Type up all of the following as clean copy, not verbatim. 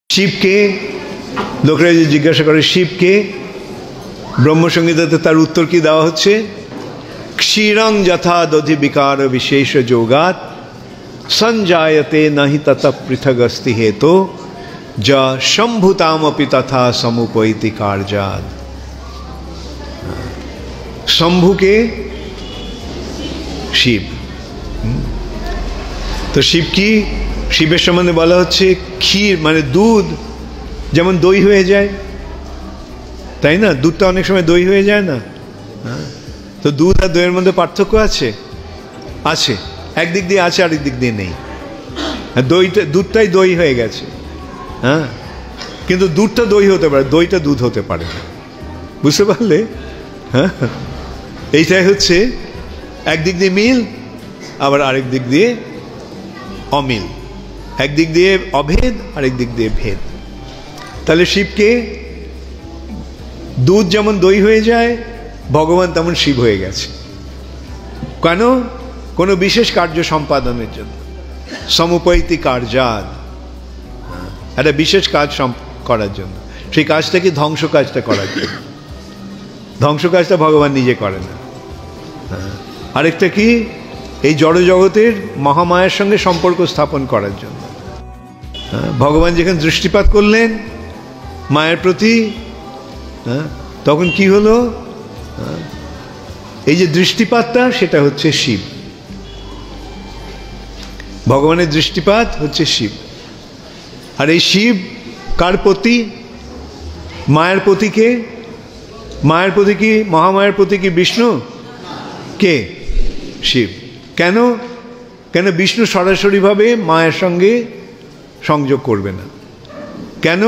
শিবকে লোকরা যে জিজ্ঞাসা করে শিবকে, ব্রহ্মসংহিতাতে তার উত্তর কি দেওয়া হচ্ছে? ক্ষীরং যথা দধি বিকার বিশেষ যোগাত সঞ্জায়তে নাহি তথা পৃথগস্তি হেতো যা শম্ভুতামপি তথা সমুপৈতি কার্যাদ। শম্ভুকে শিব। তো শিব কি? শিবের সম্বন্ধে বলা হচ্ছে ক্ষীর মানে দুধ যেমন দই হয়ে যায়, তাই না? দুধটা অনেক সময় দই হয়ে যায় না? তো দুধ আর দইয়ের মধ্যে পার্থক্য আছে? আছে, একদিক দিয়ে আছে আরেক দিক দিয়ে নেই। দুধটাই দই হয়ে গেছে, হ্যাঁ, কিন্তু দুধটা দই হতে পারে, দইটা দুধ হতে পারে না। বুঝতে পারলে? হ্যাঁ, এইটাই হচ্ছে একদিক দিয়ে মিল, আবার আরেক দিক দিয়ে অমিল। একদিক দিয়ে অভেদ, আরেক দিক দিয়ে ভেদ। তাহলে শিবকে দুধ যেমন দই হয়ে যায়, ভগবান তেমন শিব হয়ে গেছে। কেন? কোনো বিশেষ কার্য সম্পাদনের জন্য, সমুপৈতি কার্যাদ, একটা বিশেষ কাজ করার জন্য। সেই কাজটা কি? ধ্বংস কাজটা করার জন্য। ধ্বংস কাজটা ভগবান নিজে করে না। আরেকটা কি? এই জড় জগতের মহামায়ার সঙ্গে সম্পর্ক স্থাপন করার জন্য। ভগবান যেখানে দৃষ্টিপাত করলেন মায়ের প্রতি, তখন কি হলো? এই যে দৃষ্টিপাতটা, সেটা হচ্ছে শিব। ভগবানের দৃষ্টিপাত হচ্ছে শিব। আর এই শিব কার প্রতি? মায়ের প্রতি। কে? মায়ের প্রতি কি? মহামায়ের প্রতি কি বিষ্ণু? কে? শিব। কেন? কেন বিষ্ণু সরাসরিভাবে মায়ের সঙ্গে সংযোগ করবে না? কেন?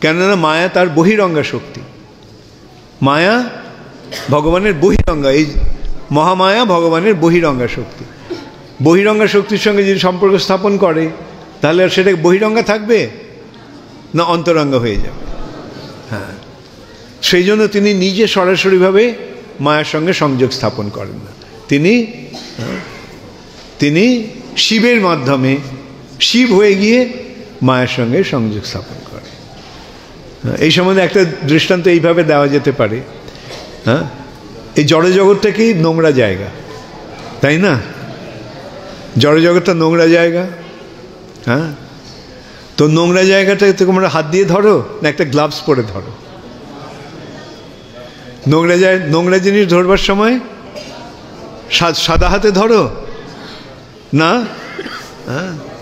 কেননা মায়া তার বহিরঙ্গা শক্তি। মায়া ভগবানের বহিরঙ্গা, এই মহামায়া ভগবানের বহিরঙ্গা শক্তি। বহিরঙ্গা শক্তির সঙ্গে যদি সম্পর্ক স্থাপন করে, তাহলে আর সেটা বহিরঙ্গা থাকবে না অন্তরঙ্গা হয়ে যাবে? হ্যাঁ, সেই জন্য তিনি নিজে সরাসরিভাবে মায়ের সঙ্গে সংযোগ স্থাপন করেন না। তিনি শিবের মাধ্যমে শিব হয়ে গিয়ে মায়ের সঙ্গে সংযোগ স্থাপন করে। এই সম্বন্ধে একটা দৃষ্টান্ত এইভাবে দেওয়া যেতে পারে। হ্যাঁ, এই জড়জগৎটা কি? নোংরা জায়গা, তাই না? জড়জগৎটা নোংরা জায়গা। হ্যাঁ, তো নোংরা জায়গাটা তোমরা হাত দিয়ে ধরো না একটা গ্লাভস পরে ধরো? নোংরা জিনিস ধরবার সময় সাদা হাতে ধরো না,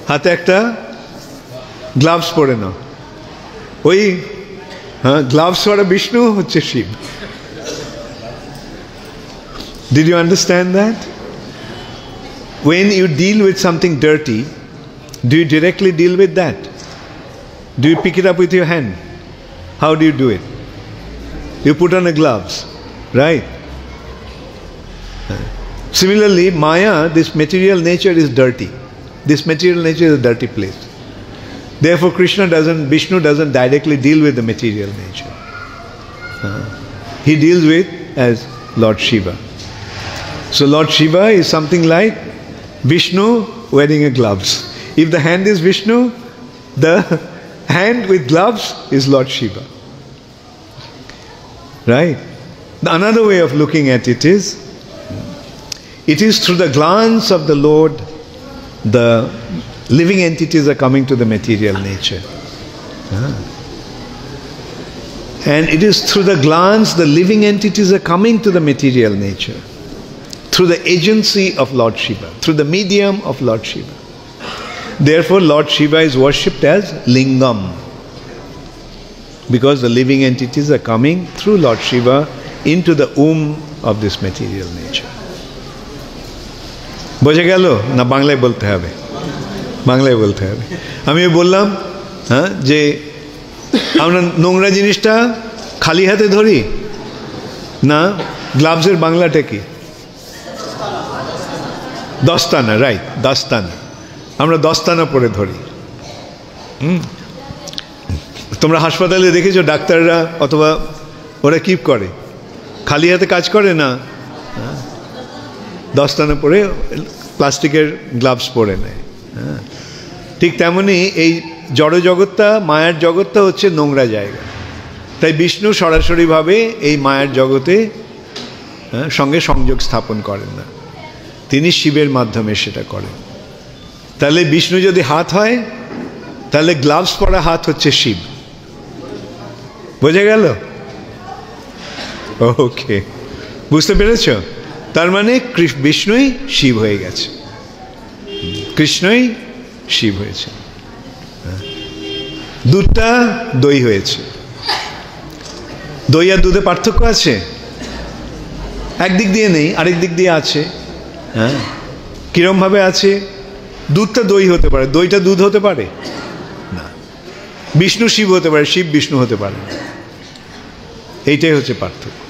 হাতে একটা গ্লাভস পরে নাও। ওই গ্লাভস পরা বিষ্ণু হচ্ছে Shiva. Did you understand that? When you deal with something dirty, do you directly deal with that? Do you pick it up with your hand? How do you do it? You put on a gloves, right? Similarly, Maya, this material nature is dirty. This material nature is a dirty place. Therefore, Vishnu doesn't directly deal with the material nature. He deals with as Lord Shiva. So Lord Shiva is something like Vishnu wearing a gloves. If the hand is Vishnu, the hand with gloves is Lord Shiva. Right? Another way of looking at it is through the glance of the Lord, the living entities are coming to the material nature. And it is through the glance the living entities are coming to the material nature, through the agency of Lord Shiva, through the medium of Lord Shiva. Therefore, Lord Shiva is worshipped as Lingam, because the living entities are coming through Lord Shiva into the womb of this material nature. বোঝা গেল না? বাংলায় বলতে হবে, বাংলায় বলতে হবে। আমি বললাম হ্যাঁ যে আমরা নোংরা জিনিসটা খালি হাতে ধরি না, গ্লাভসের বাংলাটা কি? দস্তানা, রাইট, দস্তানা। আমরা দস্তানা পরে ধরি। তোমরা হাসপাতালে দেখেছো ডাক্তাররা অথবা ওরা কি করে? খালি হাতে কাজ করে না, দস্তানা পরে প্লাস্টিকের গ্লাভস পরে নেয়। ঠিক তেমনি এই জড় জগৎটা, মায়ার জগৎটা হচ্ছে নোংরা জায়গা। তাই বিষ্ণু সরাসরিভাবে এই মায়ার জগতে সঙ্গে সংযোগ স্থাপন করেন না, তিনি শিবের মাধ্যমে সেটা করেন। তাহলে বিষ্ণু যদি হাত হয়, তাহলে গ্লাভস পরা হাত হচ্ছে শিব। বোঝা গেল? ওকে, বুঝতে পেরেছ? তার মানে বিষ্ণুই শিব হয়ে গেছে, কৃষ্ণই শিব হয়েছে। দুধটা দই হয়েছে। দই আর দুধে পার্থক্য আছে? একদিক দিয়ে নেই, আরেক দিক দিয়ে আছে। হ্যাঁ, কিরমভাবে আছে? দুধটা দই হতে পারে, দইটা দুধ হতে পারে না। বিষ্ণু শিব হতে পারে, শিব বিষ্ণু হতে পারে না। এইটাই হচ্ছে পার্থক্য।